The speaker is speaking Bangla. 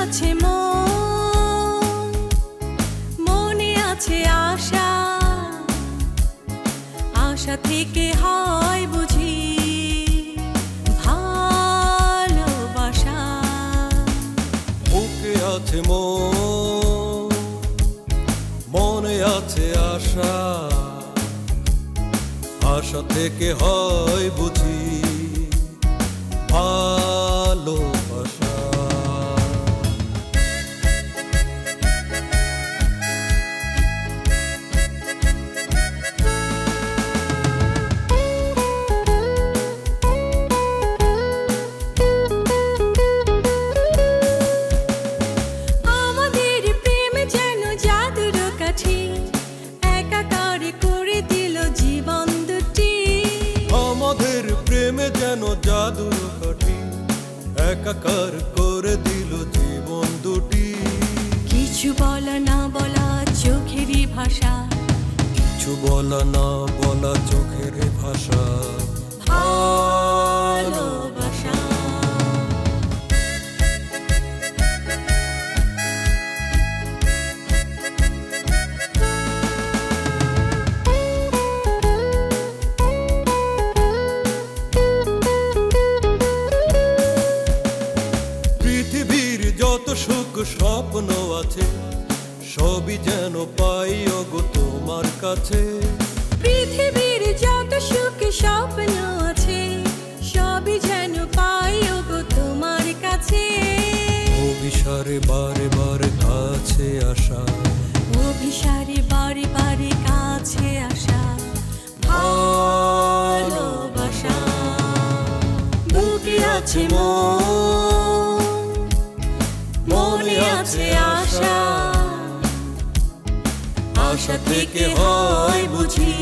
আছে মন, মনে আছে আশা, আশা থেকে হয় বুঝি ভালোবাসা। বুকে আছে মন, মনে আছে আশা, আশা থেকে হয় বুঝি ভালোবাসা। আমাদের প্রেম যেন জাদুর কাঠি, একাকার করে দিল জীবন দুটি। আমাদের প্রেমে যেন জাদুর কাঠি, একাকার করে দিল জীবন দুটি। কিছু বলা না বলা চোখেরই ভাষা, কিছু বলা না বলা চোখের ভাষা, ভালোবাসা। পৃথিবীর যত সুখ স্বপ্ন আছে সবই যেন পাই ওগো তোমার কাছে। পৃথিবীর যত সুখ স্বপ্ন আছে সবই যেন পাই ওগো তোমার কাছে। অভিসারে বারে বারে কাছে আসা, অভিসারে বারে বারে কাছে আসা, ভালোবাসা। বুকে আছে মন, মনে আছে আশা, আশা থেকে হয় বুঝি